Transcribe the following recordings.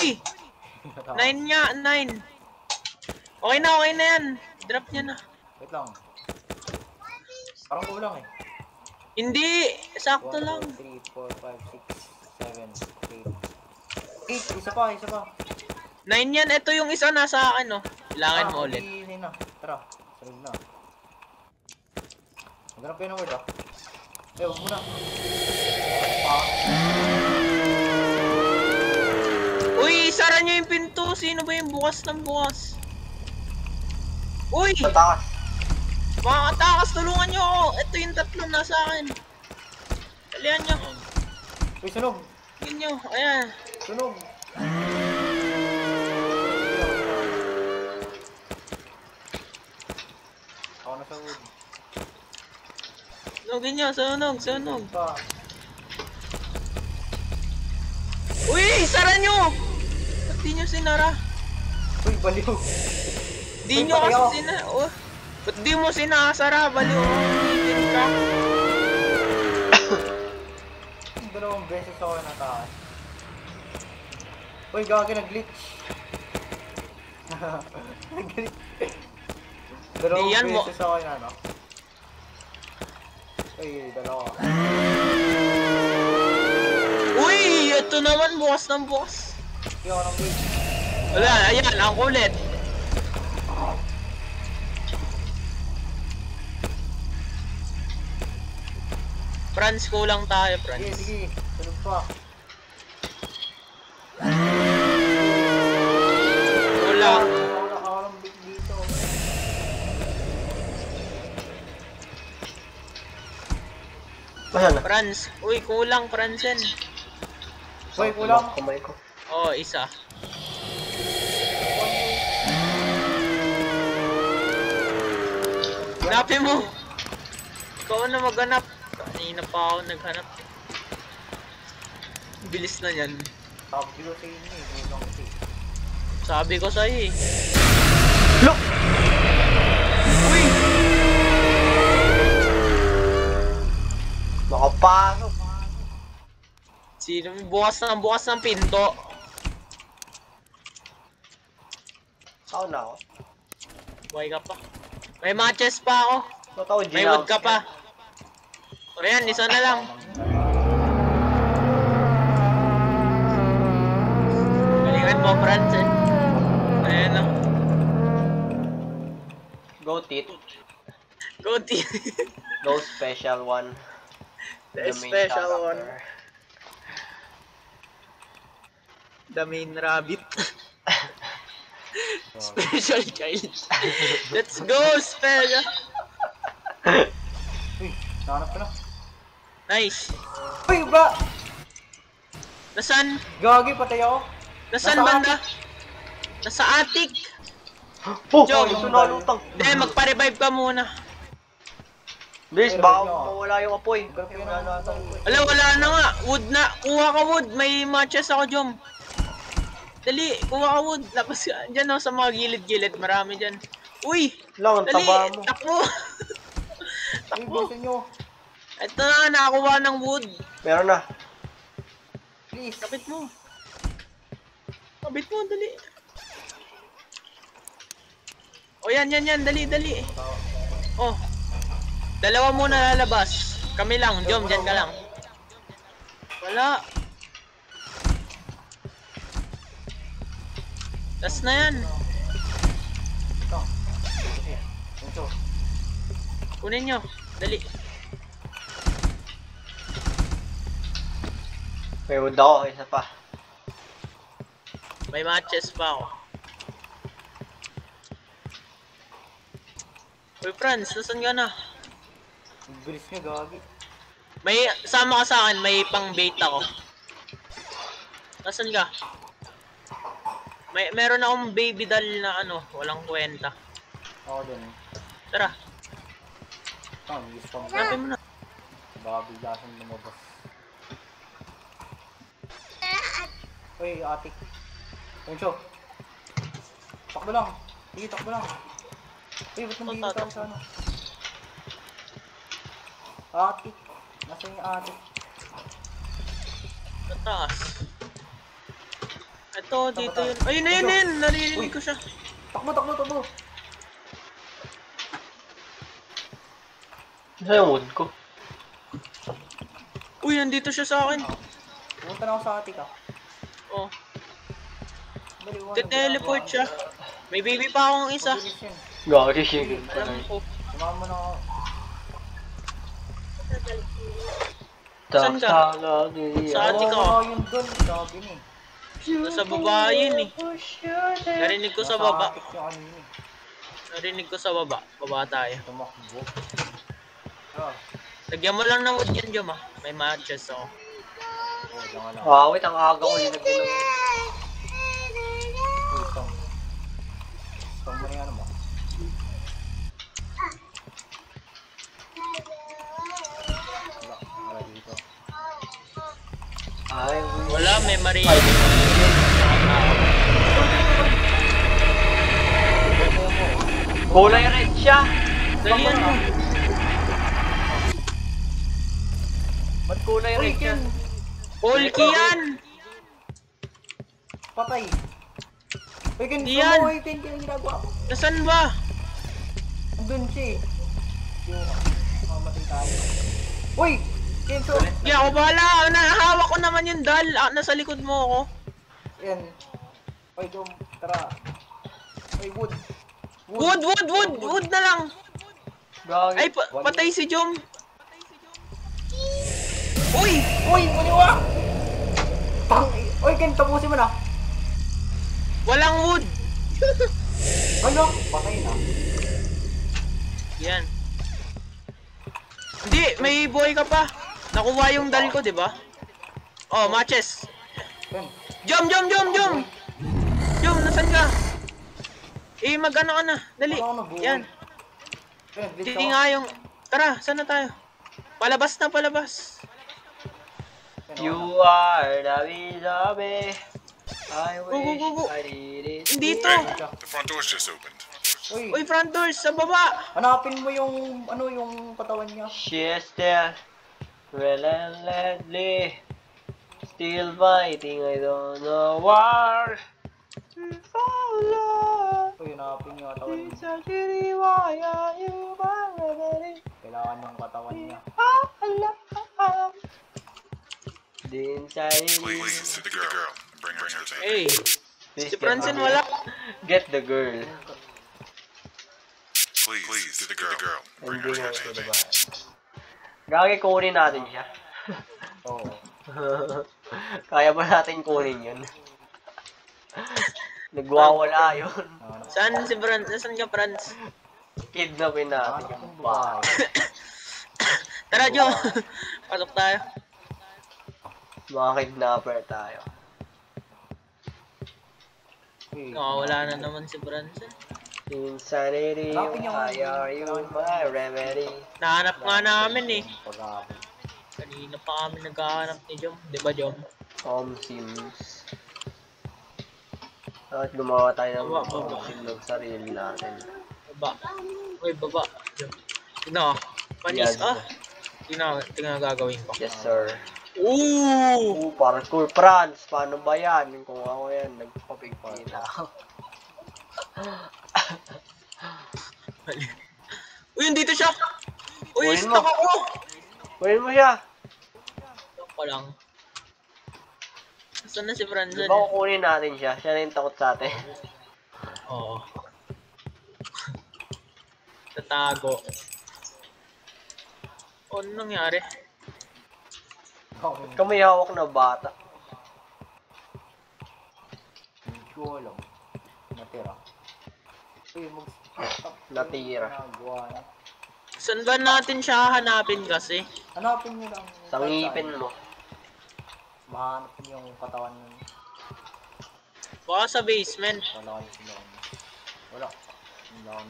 Uy! 9 nga, 9. Okay na yan. Drop niya na. Wait lang. Parang kulang eh. Hindi, sakto 1, lang. 2, 3, 4, 5, 6, 7, 8. 8, isa pa. 9 yan, ito yung isa nasa akin, no. Kailangan mo ulit. Hindi na. Tara, sarili na. Maghanap kayo ng word ah. Huwag muna. Uy, sara nyo yung pinto. Sino ba yung bukas ng bukas? Uy! Patakas. Mga katakas, tulungan nyo ako. Ito yung tatlong nasa akin. Dalihan nyo. Uy, sunog! Tingin nyo, ayan. Sunog! Ako na sa wood. Sunogin nyo, sunog. Pa. Uy, sara nyo! Ba't di nyo sinara? Uy, baliw! Di nyo kasi sinara. Oh. Ba't di mo sinasara? Baliw. Hihigin ka. Dalawang beses ako nataas. Uy, gagi nag-glitch. Nag-glitch. Dalawang Diyan mo. beses ako yun ano. Uy, dalawa. Uy, ito naman bukas ng bukas. Hindi ako ng glitch. Wala, ayan, ang kulit. Franz, kulang tayo, Franz. Sige. Tulog pa. Kulang. Ako ng big dito. Ayan na. Franz, uy, kulang, Franzen. Uy, kulang. Kamay ko. Oh, isa. Hanapin mo. Ikaw na maghanap. Kanina pa ako naghanap. Bilis na yan. Sabi ko sa inyo eh. Kulang kasi. Sabi ko sa'yo eh. Look! Uy! Nakapasok. Sino bukas ng pinto? Ako na ako. Buhay ka pa. May matches pa ako. Ba't ako May wood ka pa. O yan, isa na lang. Galingan mo, Franz eh. Ayan na. Go tit. Go team. Go special one. The special one. The main rabbit. Special child. Let's go, special. Uy, nahanap ka na. Nice. Uy, ba? Nasaan? Gagi, patay ako. Nasaan Nasa banda? Nasa attic. Oh! Joe. Ito na lutang. Hindi, magpa-revive ka muna. Bilis, baka mawala yung apoy. Wala na nga. Wood na. Kuha ka wood. May matches ako, Jom. Dali, kuha ka wood. Lapos ka. Diyan oh, sa mga gilid-gilid. Marami dyan. Uy! Lang, ang Dali, taba mo. takbo. Uy, Takbo. bilisan nyo. Ito na, nakakuha ng wood. Meron na. Please. Kapit mo. Kapit mo, dali. O yan, dali. Oh. Dalawa muna lalabas. Kami lang, Jom, dyan ka lang. Wala. Tas na yan. Ito. Ito. Kunin nyo, dali. May wood ako, isa pa. May matches pa ako. Uy, Franz, nasan ka na? Ang bilis nyo, gagi. May, sama ka sa akin, may pang bait ako. Nasan ka? Meron akong baby doll na ano, walang kwenta. Ako din. Tara, Ah, bilis pa mo. hanapin mo na. Baka bigla siyang lumabas. Uy, atik. Poncho. Takbo lang. Sige, takbo lang. Uy, ba't nandito tayo sa ano? Atik. Nasaan yung atik? Sa taas. Ito, dito yun. Ayun na yun. Naririnig ko siya. Takbo, takbo, takbo. Ano yung wood ko? Uy, nandito siya sa akin. Pumunta na ako sa atik ah. Oh, Dali, teleport siya. May baby pa akong isa. Mabilis yun. Gagi siya. Alam ko. Sumama mo na ako. Saan ka? Sa atik Oo, ako. yun dun. Sabi ni. Nasa baba yun eh. Narinig ko sa baba. atik yung ano yun. Narinig ko sa baba. Baba tayo. Tumakbo. Ah, Lagyan mo lang ng wood yan, Jom ah. May matches ako. diyan ka lang. Ah, wait, ang aga ko yung nagbilang. Utang. Utang mo na yan mo. Wala dito. Ay, Wala, may marinig. kulay red siya. Dalian mo. Ba't kulay Uy, red siya? Ken! Ulki yan! Patay! Uy, Ken! Di yan. Uy, Ken! Ken, ginagawa mo? Nasaan ba? Andun siya eh. Yung mamatay tayo. Uy! Ken, so... Hindi ako bahala. Nahawak ko naman yung dal. Ah, nasa likod mo ako. Yan. Uy, Dom, tara. Uy, wood. Wood na lang. Gagi. Ay, patay si Jom. Uy! Uy, maniwa! Tang... Uy, Ken, tapusin mo na. Walang wood. Ano? Patay na. Yan. Hindi, may buhay ka pa. Nakuha yung dal ko, di ba? Oh, matches. Ken. Jom! Jom, nasan ka? Eh, mag-ano ka na. Dali. Ano na, buhay? Yan. Ken, glitch Hindi ako. nga yung... Tara, saan na tayo? Palabas na, palabas. Ken, You ano? are the beloved. I wish go. I did it. Dito. The front door's just opened. Uy, Uy, front doors, sa baba. hanapin mo yung... Ano, yung katawan niya. She's there, relentlessly, still fighting. I don't know why. Uy, hanapin yung katawan niya. Kailangan yung katawan niya. Please, to the girl. Bring her to me. Hey, si Francine wala. Get the girl. Please, to the girl. Bring Hindi her mo to ito, me. diba? Gagi, kunin natin siya. Oo. Kaya ba natin kunin yun? Nagwawala yun. Saan si Franz? Nasaan ka, Franz? Kidnapin natin yung bahay. Tara, Jo. Pasok tayo. Mga kidnapper tayo. Uy, Wala na naman si Franz. Insanity, why are you my remedy? Nahanap nga namin eh. pag-aabot. Kanina pa kami naghahanap ni Jom. Di ba, Jom? Home Sims. At gumawa tayo ng Baba. home sim ng sarili natin. Baba. Uy, baba. Jom. Tignan ko. Panis. Yes. Tignan gagawin ko. Yes, sir. Ooh! Parkour Franz, paano ba yan? Kung ako yan, nagpapigpila ako. Uy, dito siya! Uy, Kunin mo. stuck ako! Kunin mo siya! Stuck ko lang. Saan na si Franz? Di ba kukunin natin siya? Siya na yung takot sa atin. Oo. Tatago. Ano nangyari? Ba't ka may hawak na bata? Hindi ko alam. Natira. Uy, Natira. Nagawa na. Saan ba natin siya hanapin kasi? Hanapin niyo lang. Sa ngipin mo. Mahanap niyo yung katawan nun. Baka sa basement. Wala kayo sila. Wala.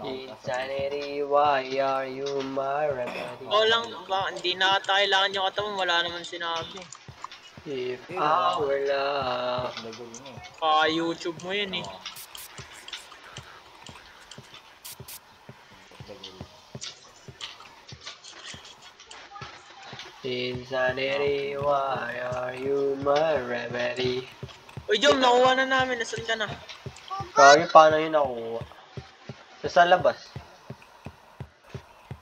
Insanity, why are you my remedy? O lang, hindi na ata kailangan yung katawan, wala naman sinabi. If our love. Gagawin niyo. Baka YouTube mo yun eh. Insanity, why are you my remedy? Uy, Jom, nakuha na namin. Nasaan ka na? Kaya paano yun nakuha? Sa labas.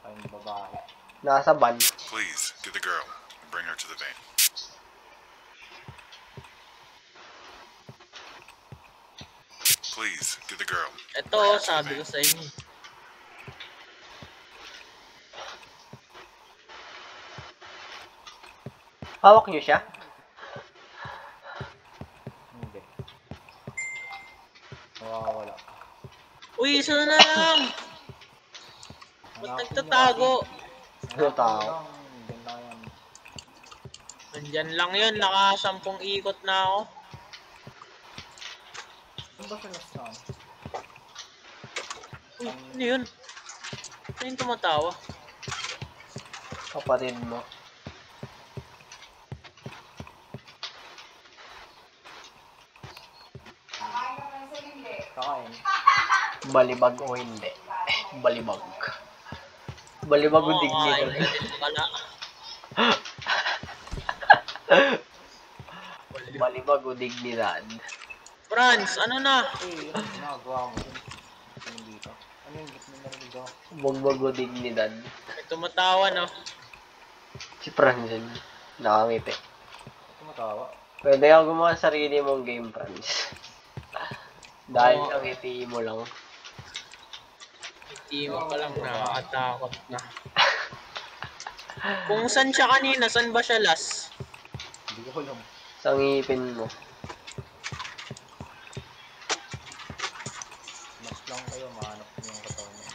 Ay, yung babae. Nasa van. Please, get the girl and bring her to the van. Please, get the girl. Ito, sabi ko sa inyo. Hawak niyo siya? Hindi. Nawawala. Uy, isa na lang! Ba't nagtatago? Ano tao? Diyan lang yan. Nandyan lang yun, naka 10 ikot na ako. Saan ba siya nasaan? Uy, ano yun? Ano yung tumatawa? Kapatid mo. Kakain. Balibag o hindi? Balibag. Balibag o Oo, dignity. kain ka din pala. Balibag o dignidad. Franz, ano na? Eh, yung ginagawa mo dun. Ano dito? Ano yung gitna na rin dito? Bagbag o dignidad. May tumatawa, no? Si Franzen. Nakangiti. Tumatawa. Pwede ako gumawa ng sarili mong game, Franz. Dahil Oo. ang ngiti mo lang. Hindi mo pa lang nakakatakot na. Kung saan siya kanina, saan ba siya last? Hindi ko alam. Sa ngipin mo. Mas lang kayo, mahanap niyo yung katawan niya.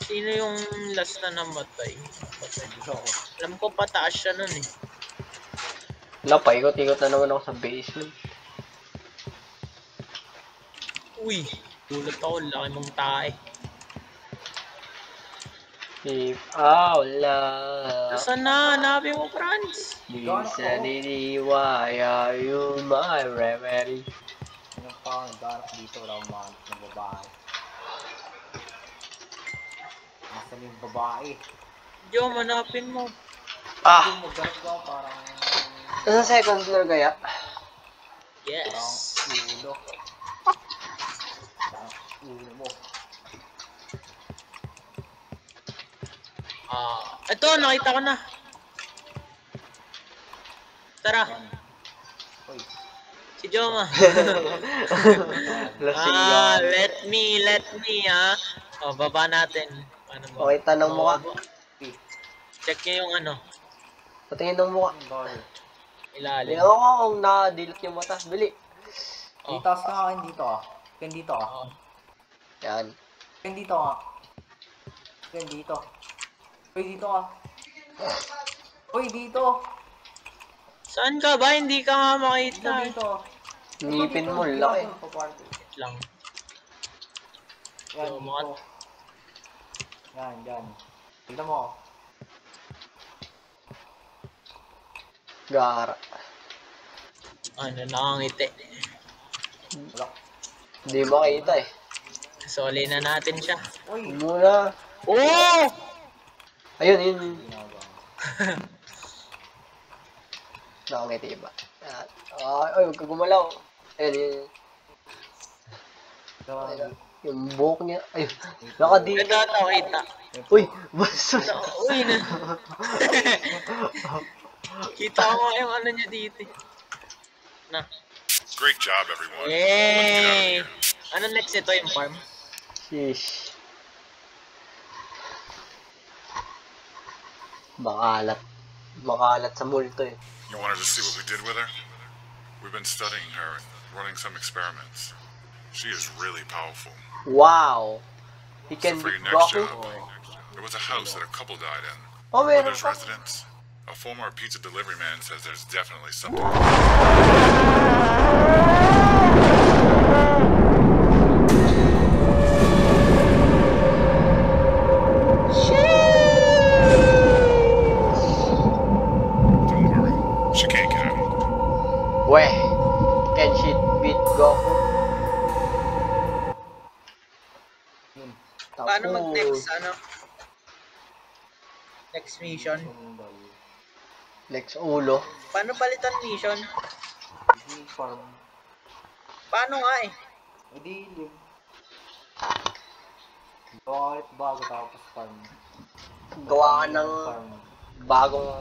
Sino yung last na namatay? Hindi ako. Alam ko pataas siya nun eh. Wala, paikot-ikot na naman ako sa basement. Uy, tulad ako, laki mong tae. If Allah. Nasaan na? Hanapin mo, Franz. Listen, why are you my remedy? Sino pa ang naghanap dito? Wala akong mahanap ng babae. Nasaan yung babae? Jom, hanapin mo. Ah! Yung maghanap ka parang... Nasa second floor kaya? Parang Yes. ulo. Parang ulo mo. Ito, nakita ko na. Tara, Yan. Uy. si Joma. Lasing let me, ha. O, baba natin. Paano ba? Okay, tanong mo ka. Eh, Check nyo yung ano, Patingin ng mukha. ang bakit? ilalim. Tingnan ko kung nakadilat yung mata. Bili. Oh. Itaas ka nga dito ah. Ken dito ah. Oh. Yan. Ken dito ah. Ken dito. Uy, dito ah. Uy, dito. Saan ka ba? Hindi ka nga Dito, makita. dito. Ngipin mo, Dito, laki. dito, paparty. Wait lang. Yan, So, dito. mga- Yan, yan. Tignan mo. Gara. Ano, nakangiti. Wala. Hindi makita eh. Soli na natin siya. Uy, Muna. Oh! Ayun, yun. ginagawa mo. Nakangiti ba? Yan. Ay, huwag ka gumalaw. Ayun, yun. Ito, Yung buhok niya. Ayun. Nakadito. Ito, kita. Uy, baso. Uy, na. Kita ko nga yung ano niya dito. Na. Great job, everyone. Yay! Ano next ito yung farm? Sheesh. Makalat. Makalat sa multo eh. You wanted to see what we did with her? We've been studying her and running some experiments. She is really powerful. Wow. He So can for be your next Goku. job, there was a house that a couple died in. Oh, Where meron there's pa. residents, a former pizza delivery man says there's definitely something. Don't worry, she can't get out. Weh. Can she beat Goku? yun. Paano Tapos, mag-next, ano? Next mission? Sundal. Lex Ulo. Paano palitan mission? Hindi farm. Paano nga eh? Hindi, live. Gawa ulit bago tapos farm. Gawa ka ng Farm. bagong